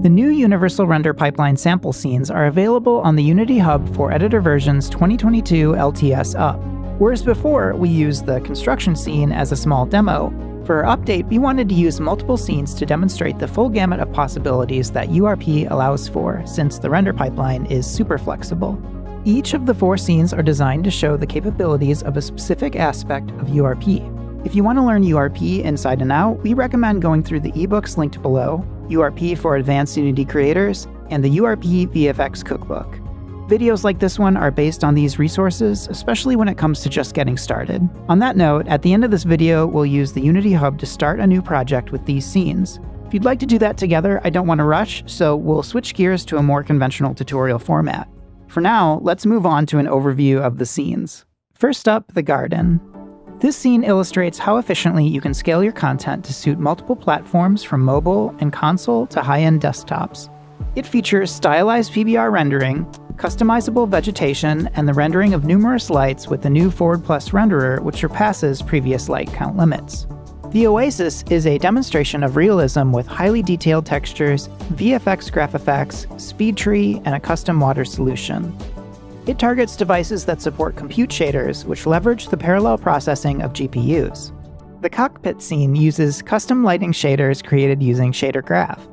The new Universal Render Pipeline sample scenes are available on the Unity Hub for editor versions 2022 LTS up. Whereas before, we used the construction scene as a small demo, for our update, we wanted to use multiple scenes to demonstrate the full gamut of possibilities that URP allows for, since the render pipeline is super flexible. Each of the 4 scenes are designed to show the capabilities of a specific aspect of URP. If you want to learn URP inside and out, we recommend going through the ebooks linked below, URP for Advanced Unity Creators, and the URP VFX Cookbook. Videos like this one are based on these resources, especially when it comes to just getting started. On that note, at the end of this video, we'll use the Unity Hub to start a new project with these scenes. If you'd like to do that together, I don't want to rush, so we'll switch gears to a more conventional tutorial format. For now, let's move on to an overview of the scenes. First up, the garden. This scene illustrates how efficiently you can scale your content to suit multiple platforms from mobile and console to high-end desktops. It features stylized PBR rendering, customizable vegetation, and the rendering of numerous lights with the new Forward Plus renderer, which surpasses previous light count limits. The Oasis is a demonstration of realism with highly detailed textures, VFX graph effects, speed tree, and a custom water solution. It targets devices that support compute shaders, which leverage the parallel processing of GPUs. The Cockpit scene uses custom lighting shaders created using Shader Graph.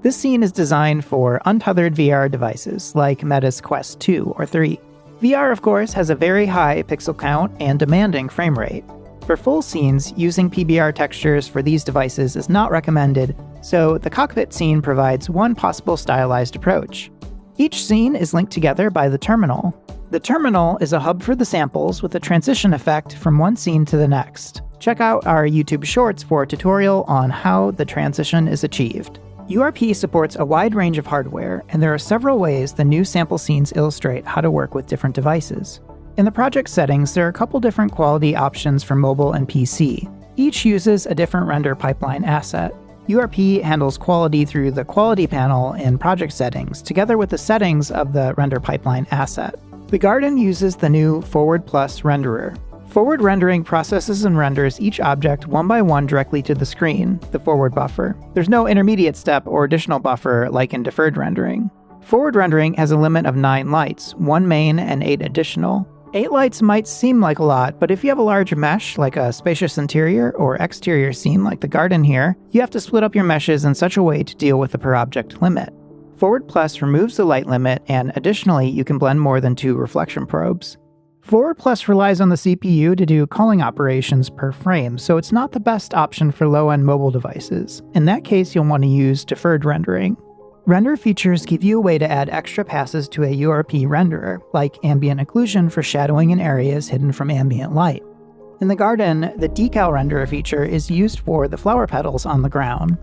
This scene is designed for untethered VR devices like Meta's Quest 2 or 3. VR, of course, has a very high pixel count and demanding frame rate. For full scenes, using PBR textures for these devices is not recommended, so the Cockpit scene provides one possible stylized approach. Each scene is linked together by the terminal. The terminal is a hub for the samples with a transition effect from one scene to the next. Check out our YouTube Shorts for a tutorial on how the transition is achieved. URP supports a wide range of hardware, and there are several ways the new sample scenes illustrate how to work with different devices. In the project settings, there are a couple different quality options for mobile and PC. Each uses a different render pipeline asset. URP handles quality through the quality panel in project settings, together with the settings of the render pipeline asset. The garden uses the new Forward Plus renderer. Forward rendering processes and renders each object one by one directly to the screen, the forward buffer. There's no intermediate step or additional buffer like in deferred rendering. Forward rendering has a limit of 9 lights, 1 main and 8 additional. 8 lights might seem like a lot, but if you have a large mesh like a spacious interior or exterior scene like the garden here, you have to split up your meshes in such a way to deal with the per object limit. Forward Plus removes the light limit, and additionally you can blend more than 2 reflection probes. Forward Plus relies on the CPU to do culling operations per frame, so it's not the best option for low-end mobile devices. In that case, you'll want to use deferred rendering. Render features give you a way to add extra passes to a URP renderer, like ambient occlusion for shadowing in areas hidden from ambient light. In the garden, the decal renderer feature is used for the flower petals on the ground.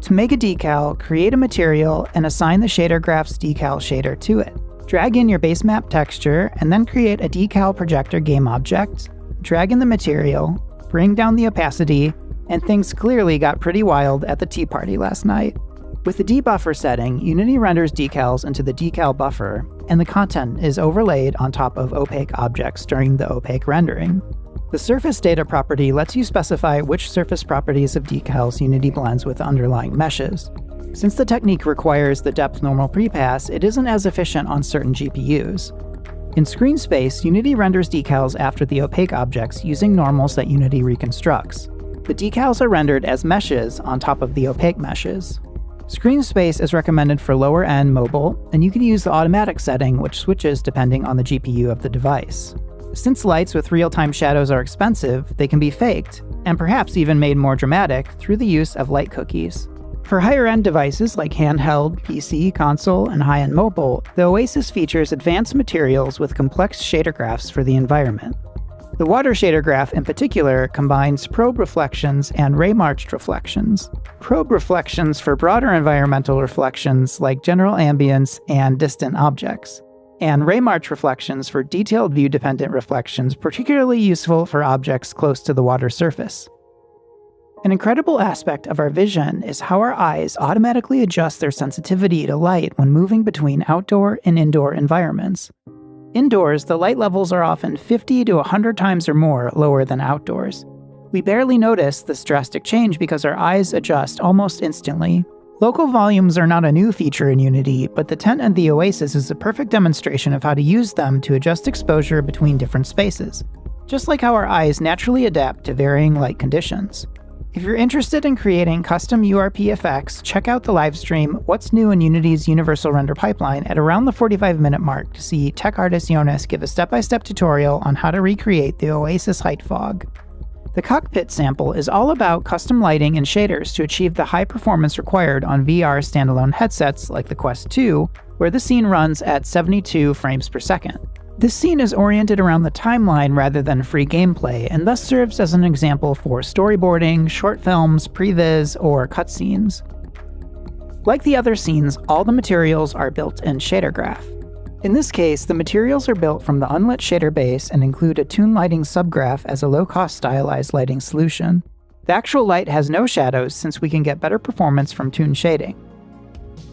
To make a decal, create a material and assign the Shader Graph's decal shader to it. Drag in your base map texture, and then create a decal projector game object, drag in the material, bring down the opacity, and things clearly got pretty wild at the tea party last night. With the debuffer setting, Unity renders decals into the decal buffer, and the content is overlaid on top of opaque objects during the opaque rendering. The surface data property lets you specify which surface properties of decals Unity blends with underlying meshes. Since the technique requires the depth normal prepass, it isn't as efficient on certain GPUs. In screen space, Unity renders decals after the opaque objects using normals that Unity reconstructs. The decals are rendered as meshes on top of the opaque meshes. Screen space is recommended for lower-end mobile, and you can use the automatic setting, which switches depending on the GPU of the device. Since lights with real-time shadows are expensive, they can be faked, and perhaps even made more dramatic through the use of light cookies. For higher-end devices like handheld, PC, console, and high-end mobile, the Oasis features advanced materials with complex shader graphs for the environment. The water shader graph in particular combines probe reflections and ray-marched reflections. Probe reflections for broader environmental reflections like general ambience and distant objects, and ray-marched reflections for detailed view-dependent reflections particularly useful for objects close to the water surface. An incredible aspect of our vision is how our eyes automatically adjust their sensitivity to light when moving between outdoor and indoor environments. Indoors, the light levels are often 50 to 100 times or more lower than outdoors. We barely notice this drastic change because our eyes adjust almost instantly. Local volumes are not a new feature in Unity, but the tent and the Oasis is a perfect demonstration of how to use them to adjust exposure between different spaces, just like how our eyes naturally adapt to varying light conditions. If you're interested in creating custom URP effects, check out the livestream What's New in Unity's Universal Render Pipeline at around the 45-minute mark to see tech artist Jonas give a step-by-step tutorial on how to recreate the Oasis height fog. The Cockpit sample is all about custom lighting and shaders to achieve the high performance required on VR standalone headsets like the Quest 2, where the scene runs at 72 frames per second. This scene is oriented around the timeline rather than free gameplay, and thus serves as an example for storyboarding, short films, previs, or cutscenes. Like the other scenes, all the materials are built in Shader Graph. In this case, the materials are built from the unlit shader base and include a toon lighting subgraph as a low-cost stylized lighting solution. The actual light has no shadows since we can get better performance from toon shading.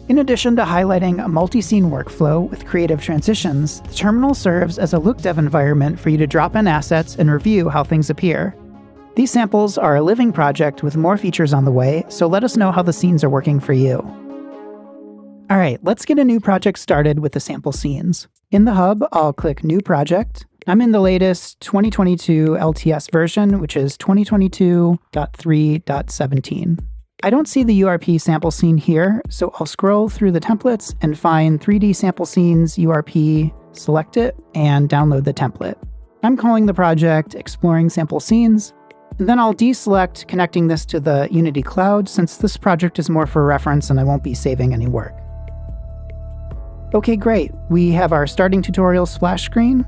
In addition to highlighting a multi-scene workflow with creative transitions, the terminal serves as a look dev environment for you to drop in assets and review how things appear. These samples are a living project with more features on the way, so let us know how the scenes are working for you. Alright, let's get a new project started with the sample scenes. In the hub, I'll click New Project. I'm in the latest 2022 LTS version, which is 2022.3.17. I don't see the URP sample scene here, so I'll scroll through the templates and find 3D sample scenes URP, select it, and download the template. I'm calling the project Exploring Sample Scenes, and then I'll deselect connecting this to the Unity Cloud since this project is more for reference and I won't be saving any work. Okay, great. We have our starting tutorial splash screen.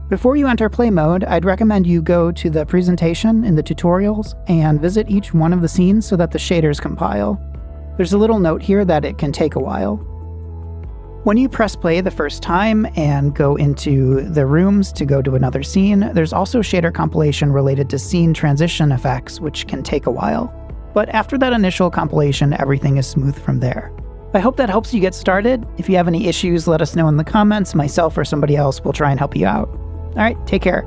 Before you enter play mode, I'd recommend you go to the presentation in the tutorials and visit each one of the scenes so that the shaders compile. There's a little note here that it can take a while. When you press play the first time and go into the rooms to go to another scene, there's also shader compilation related to scene transition effects, which can take a while. But after that initial compilation, everything is smooth from there. I hope that helps you get started. If you have any issues, let us know in the comments. Myself or somebody else will try and help you out. All right, take care.